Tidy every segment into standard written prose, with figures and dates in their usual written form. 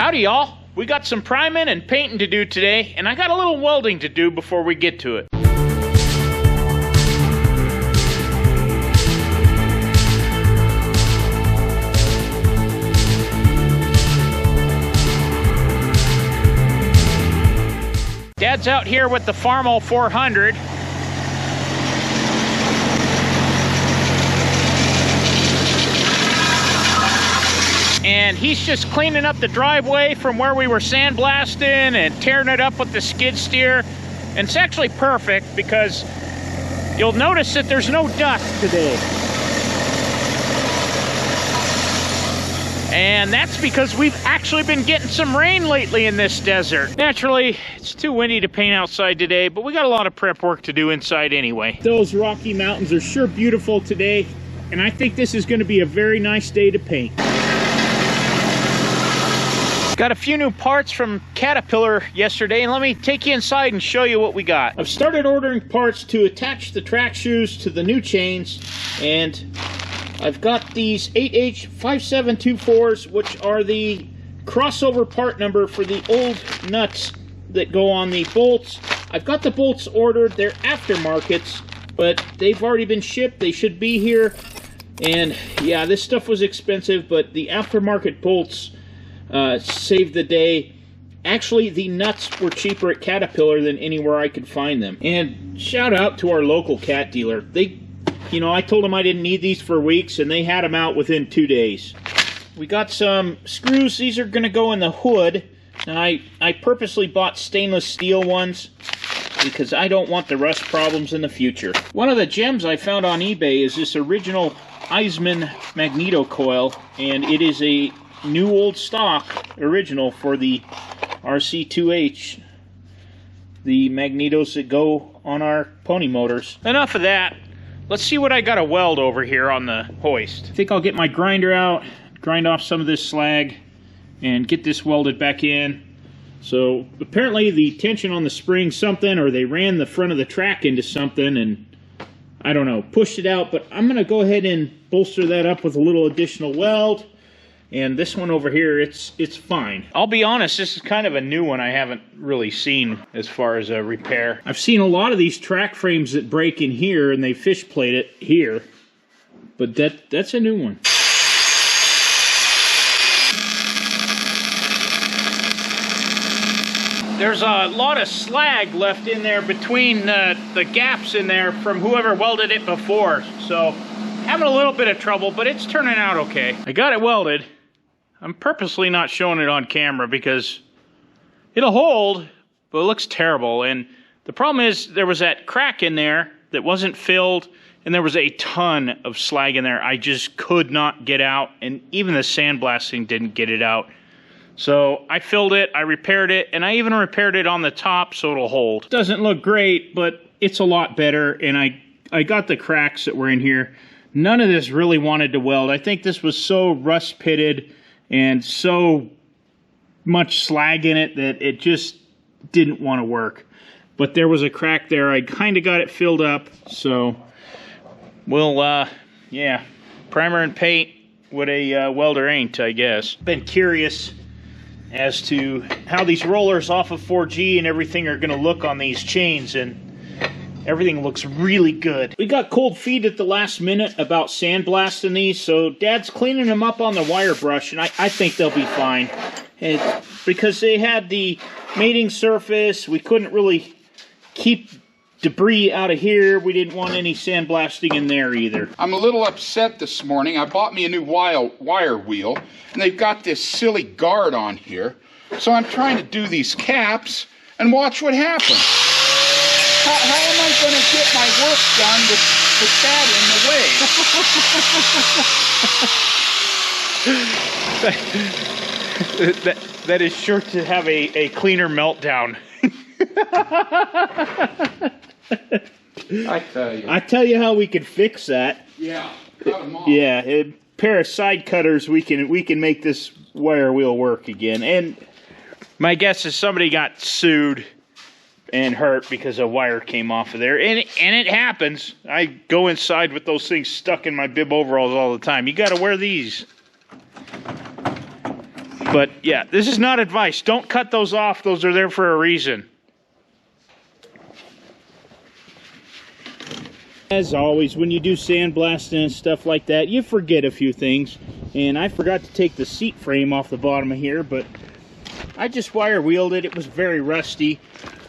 Howdy y'all, we got some priming and painting to do today, and I got a little welding to do before we get to it. Dad's out here with the Farmall 400. And he's just cleaning up the driveway from where we were sandblasting and tearing it up with the skid steer. And it's actually perfect because you'll notice that there's no dust today. And that's because we've actually been getting some rain lately in this desert. Naturally, it's too windy to paint outside today, but we got a lot of prep work to do inside anyway. Those Rocky Mountains are sure beautiful today, and I think this is going to be a very nice day to paint. Got a few new parts from Caterpillar yesterday, and let me take you inside and show you what we got. I've started ordering parts to attach the track shoes to the new chains, and I've got these 8H5724s, which are the crossover part number for the old nuts that go on the bolts. I've got the bolts ordered. They're aftermarkets, but they've already been shipped. They should be here. And yeah, this stuff was expensive, but the aftermarket bolts saved the day. Actually, the nuts were cheaper at Caterpillar than anywhere I could find them. And shout out to our local cat dealer. You know, I told them I didn't need these for weeks, and they had them out within 2 days. We got some screws. These are going to go in the hood. Now, I purposely bought stainless steel ones because I don't want the rust problems in the future. One of the gems I found on eBay is this original Eisman magneto coil, and it is a new old stock original for the RC2H, the magnetos that go on our pony motors. Enough of that. Let's see what I got to weld over here on the hoist. I think I'll get my grinder out, grind off some of this slag, and get this welded back in. So apparently the tension on the spring something, or they ran the front of the track into something and I don't know, pushed it out. But I'm going to go ahead and bolster that up with a little additional weld. And this one over here, it's fine. I'll be honest, this is kind of a new one I haven't really seen as far as a repair. I've seen a lot of these track frames that break in here and they fish plate it here. But that's a new one. There's a lot of slag left in there between the gaps in there from whoever welded it before. So having a little bit of trouble, but it's turning out okay. I got it welded. I'm purposely not showing it on camera because it'll hold, but it looks terrible. And the problem is there was that crack in there that wasn't filled, and there was a ton of slag in there I just could not get out, and even the sandblasting didn't get it out. So I filled it, I repaired it, and I even repaired it on the top so it'll hold. Doesn't look great, but it's a lot better, and I got the cracks that were in here. None of this really wanted to weld. I think this was so rust pitted and so much slag in it that it just didn't want to work. But there was a crack there. I kind of got it filled up, so we'll, yeah, primer and paint what a welder ain't, I guess. Been curious as to how these rollers off of 4G and everything are going to look on these chains, and everything looks really good. We got cold feet at the last minute about sandblasting these, so Dad's cleaning them up on the wire brush, and I think they'll be fine. And because they had the mating surface, we couldn't really keep debris out of here. We didn't want any sandblasting in there either. I'm a little upset this morning. I bought me a new wire wheel, and they've got this silly guard on here. So I'm trying to do these caps, and watch what happens. How am I going to get my work done with that in the way? that is sure to have a cleaner meltdown. I tell you how we could fix that. Yeah, cut them off. Yeah, a pair of side cutters, we can make this wire wheel work again. And my guess is somebody got sued and hurt because a wire came off of there. And it happens. I go inside with those things stuck in my bib overalls all the time. You got to wear these. But yeah, this is not advice. Don't cut those off. Those are there for a reason. As always, when you do sandblasting and stuff like that, you forget a few things. And I forgot to take the seat frame off the bottom of here, but I just wire wheeled it. It was very rusty.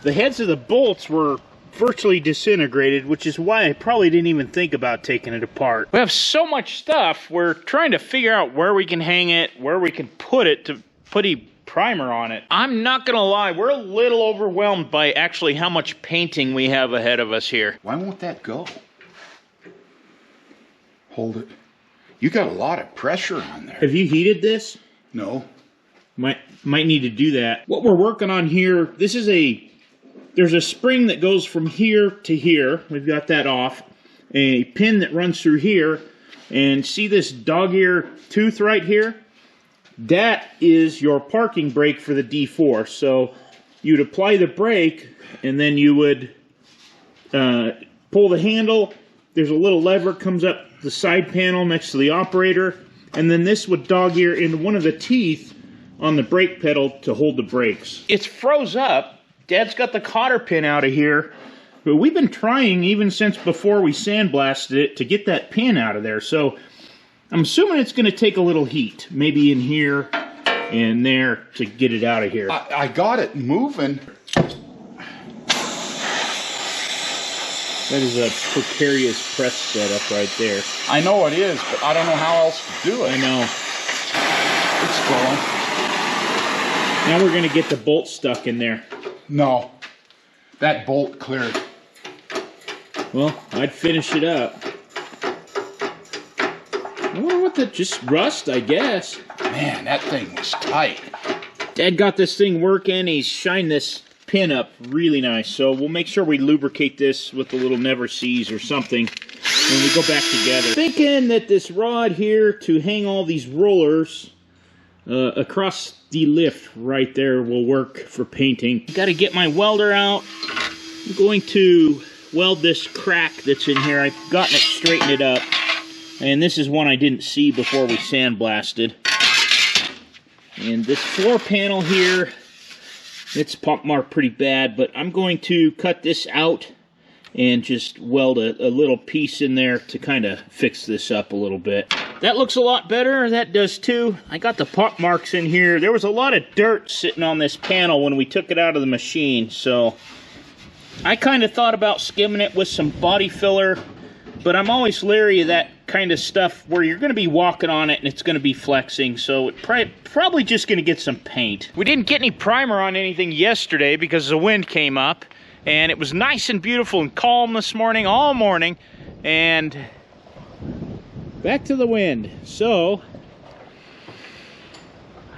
The heads of the bolts were virtually disintegrated, which is why I probably didn't even think about taking it apart. We have so much stuff, we're trying to figure out where we can hang it, where we can put it to put a primer on it. I'm not gonna lie, we're a little overwhelmed by actually how much painting we have ahead of us here. Why won't that go? Hold it. You got a lot of pressure on there. Have you heated this? No. Might need to do that. What we're working on here, there's a spring that goes from here to here. We've got that off. A pin that runs through here. And see this dog ear tooth right here? That is your parking brake for the D4. So you'd apply the brake and then you would pull the handle. There's a little lever comes up the side panel next to the operator. And then this would dog ear into one of the teeth on the brake pedal to hold the brakes. It's froze up. Dad's got the cotter pin out of here, but we've been trying even since before we sandblasted it to get that pin out of there. So I'm assuming it's going to take a little heat, maybe in here and there to get it out of here. I got it moving. That is a precarious press setup right there. I know it is, but I don't know how else to do it. I know. It's going. Now we're going to get the bolt stuck in there. No, that bolt cleared. Well, I'd finish it up. I wonder what the, just rust, I guess. Man, that thing was tight. Dad got this thing working. He's shined this pin up really nice. So we'll make sure we lubricate this with a little never sees or something when we go back together. Thinking that this rod here to hang all these rollers across the lift right there will work for painting. Got to get my welder out. I'm going to weld this crack that's in here. I've gotten it straightened it up. And this is one I didn't see before we sandblasted. And this floor panel here, it's pockmarked pretty bad, but I'm going to cut this out and just weld a little piece in there to kind of fix this up a little bit. That looks a lot better. That does too. I got the pock marks in here. There was a lot of dirt sitting on this panel when we took it out of the machine, so I kind of thought about skimming it with some body filler, but I'm always leery of that kind of stuff where you're going to be walking on it and it's going to be flexing, so it probably just going to get some paint. We didn't get any primer on anything yesterday because the wind came up, and it was nice and beautiful and calm this morning, all morning, and back to the wind. So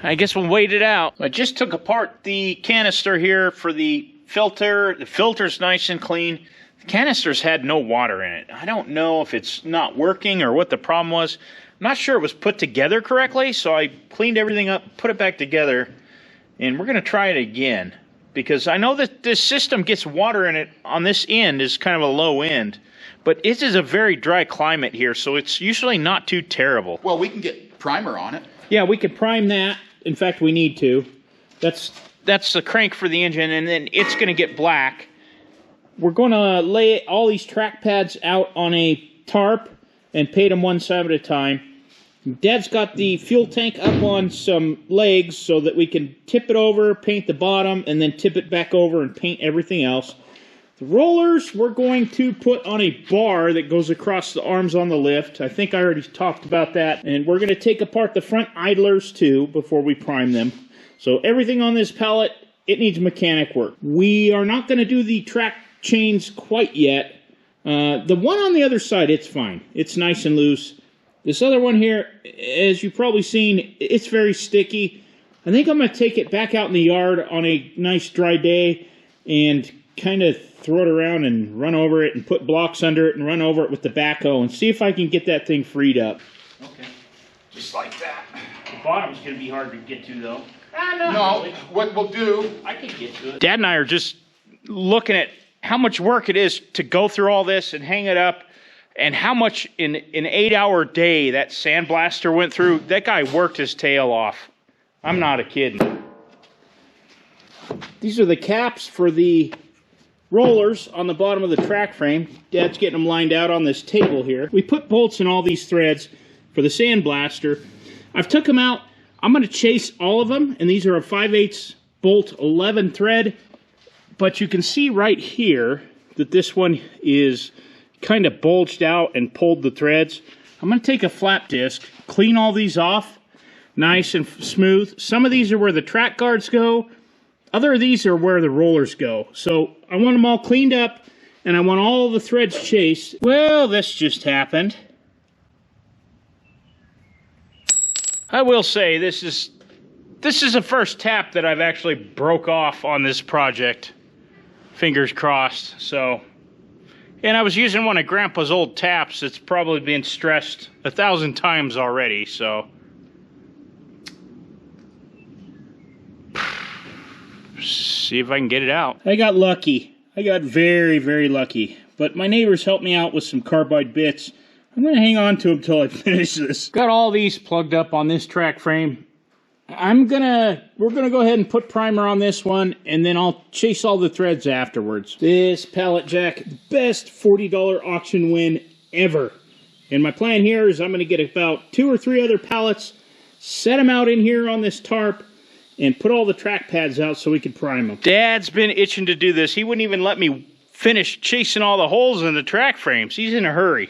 I guess we'll wait it out. I just took apart the canister here for the filter. The filter's nice and clean. The canister's had no water in it. I don't know if it's not working or what the problem was. I'm not sure it was put together correctly, so I cleaned everything up, put it back together, and we're going to try it again. Because I know that this system gets water in it on this end is kind of a low end. But it is a very dry climate here, so it's usually not too terrible. Well, we can get primer on it. Yeah, we could prime that. In fact, we need to. That's the crank for the engine, and then it's going to get black. We're going to lay all these track pads out on a tarp and paint them one side at a time. Dad's got the fuel tank up on some legs so that we can tip it over, paint the bottom, and then tip it back over and paint everything else. The rollers we're going to put on a bar that goes across the arms on the lift. I think I already talked about that. And we're going to take apart the front idlers too before we prime them. So everything on this pallet, it needs mechanic work. We are not going to do the track chains quite yet. The one on the other side, it's fine. It's nice and loose. This other one here, as you've probably seen, it's very sticky. I think I'm going to take it back out in the yard on a nice dry day and kind of throw it around and run over it and put blocks under it and run over it with the backhoe and see if I can get that thing freed up. Okay, just like that. The bottom's going to be hard to get to, though. No, what we'll do... I can get to it. Dad and I are just looking at how much work it is to go through all this and hang it up, and how much in an 8-hour day that sandblaster went through. That guy worked his tail off. I'm not a kid. These are the caps for the rollers on the bottom of the track frame. Dad's getting them lined out on this table here. We put bolts in all these threads for the sandblaster. I've took them out. I'm going to chase all of them, and these are a 5/8 bolt 11 thread. But you can see right here that this one is kind of bulged out and pulled the threads. I'm going to take a flap disc, clean all these off, nice and smooth. Some of these are where the track guards go. Other of these are where the rollers go. So I want them all cleaned up, and I want all the threads chased. Well, this just happened. I will say this is the first tap that I've actually broke off on this project. Fingers crossed. So, and I was using one of Grandpa's old taps. It's probably been stressed 1,000 times already. So, see if I can get it out. I got lucky. I got very, very lucky. But my neighbors helped me out with some carbide bits. I'm going to hang on to them until I finish this. Got all these plugged up on this track frame. We're gonna go ahead and put primer on this one, and then I'll chase all the threads afterwards. This pallet jack, best $40 auction win ever. And my plan here is I'm gonna get about 2 or 3 other pallets, set them out in here on this tarp, and put all the track pads out so we can prime them. Dad's been itching to do this. He wouldn't even let me finish chasing all the holes in the track frames. He's in a hurry.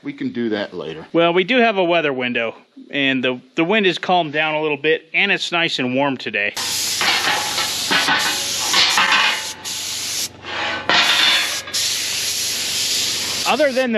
We can do that later. Well, we do have a weather window, and the wind has calmed down a little bit, and it's nice and warm today. Other than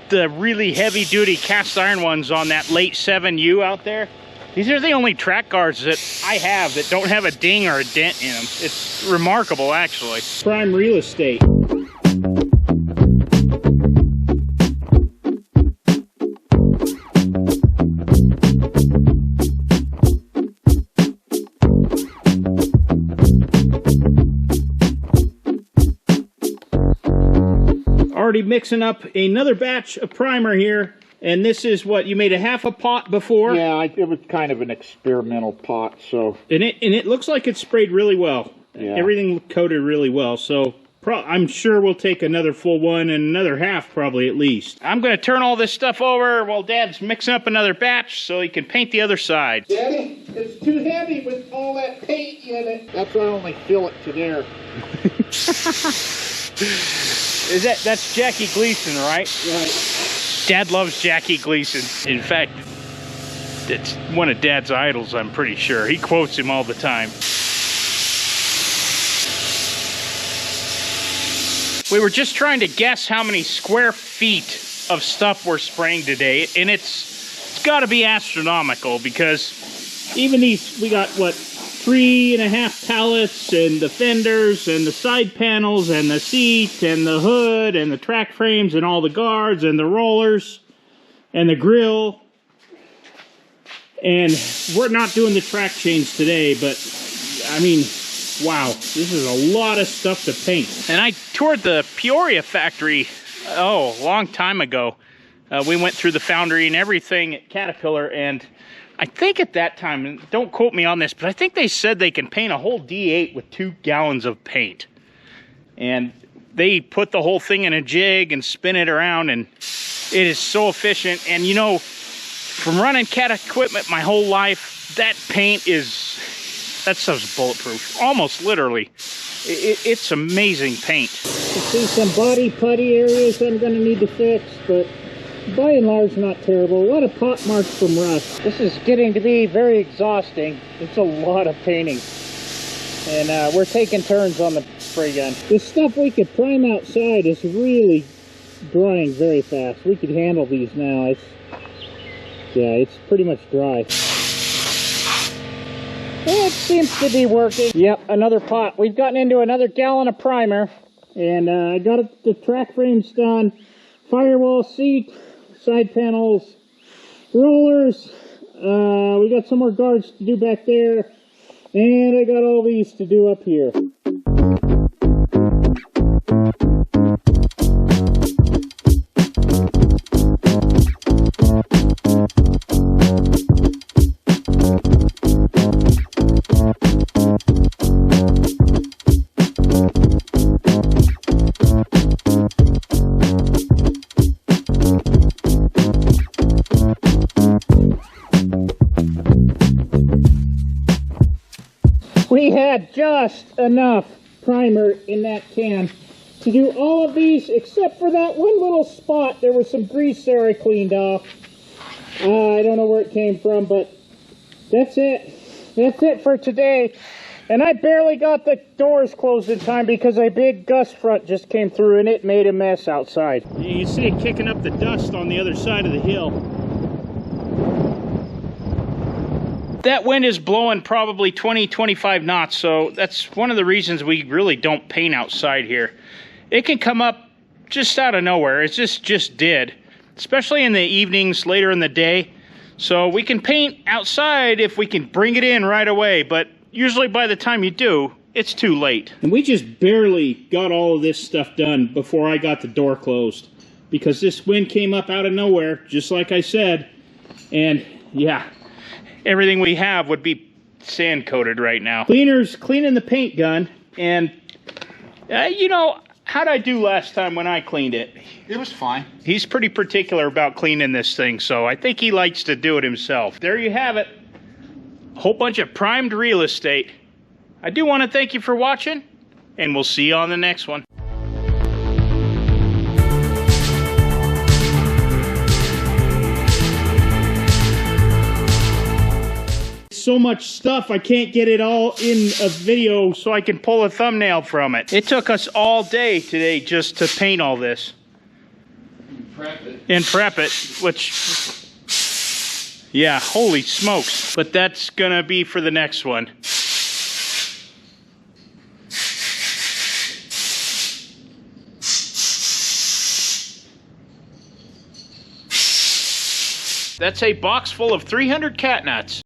the really heavy-duty cast iron ones on that late 7U out there, these are the only track guards that I have that don't have a ding or a dent in them. It's remarkable, actually. Prime real estate. Already mixing up another batch of primer here, and this is what you made, a half a pot before. Yeah, it was kind of an experimental pot, so. And it looks like it's sprayed really well. Yeah. Everything coated really well, so I'm sure we'll take another full one and another half probably at least. I'm going to turn all this stuff over while Dad's mixing up another batch so he can paint the other side. Daddy, it's too heavy with all that paint in it. That's why I only fill it to there. That's Jackie Gleason, right? Right. Dad loves Jackie Gleason. In fact, it's one of Dad's idols, I'm pretty sure. He quotes him all the time. We were just trying to guess how many square feet of stuff we're spraying today, and it's got to be astronomical, because even these, we got, what, 3.5 pallets, and the fenders, and the side panels, and the seat, and the hood, and the track frames, and all the guards, and the rollers, and the grill. And we're not doing the track chains today, but, I mean, wow, this is a lot of stuff to paint. And I toured the Peoria factory, a long time ago. We went through the foundry and everything at Caterpillar, and I think at that time, and don't quote me on this, but I think they said they can paint a whole D8 with 2 gallons of paint. And they put the whole thing in a jig and spin it around, and it is so efficient. And you know, from running Cat equipment my whole life, that paint is, that stuff's bulletproof, almost literally. It's amazing paint. You see some body putty areas I'm going to need to fix, but by and large, not terrible. A lot of pot marks from rust. This is getting to be very exhausting. It's a lot of painting. And we're taking turns on the spray gun. The stuff we could prime outside is really drying very fast. We could handle these now. It's pretty much dry. It seems to be working. Yep, another pot. We've gotten into another gallon of primer. And I got the track frames done. Firewall seat, side panels, rollers. We got some more guards to do back there. And I got all these to do up here. We had just enough primer in that can to do all of these, except for that one little spot. There was some grease there I cleaned off. I don't know where it came from, but that's it. That's it for today. And I barely got the doors closed in time because a big gust front just came through and it made a mess outside. You can see it kicking up the dust on the other side of the hill. That wind is blowing probably 20-25 knots, so that's one of the reasons we really don't paint outside here. It can come up just out of nowhere. It just did, especially in the evenings, later in the day. So we can paint outside if we can bring it in right away, but usually by the time you do, it's too late. And we just barely got all of this stuff done before I got the door closed, because this wind came up out of nowhere, just like I said, and yeah, everything we have would be sand coated right now. Cleaner's cleaning the paint gun, and you know, how'd I do last time when I cleaned it? It was fine. He's pretty particular about cleaning this thing, so I think he likes to do it himself. There you have it. A whole bunch of primed real estate. I do want to thank you for watching, and we'll see you on the next one. So much stuff, I can't get it all in a video so I can pull a thumbnail from it. It took us all day today just to paint all this. And prep it, which, yeah, holy smokes. But that's gonna be for the next one. That's a box full of 300 cat nuts.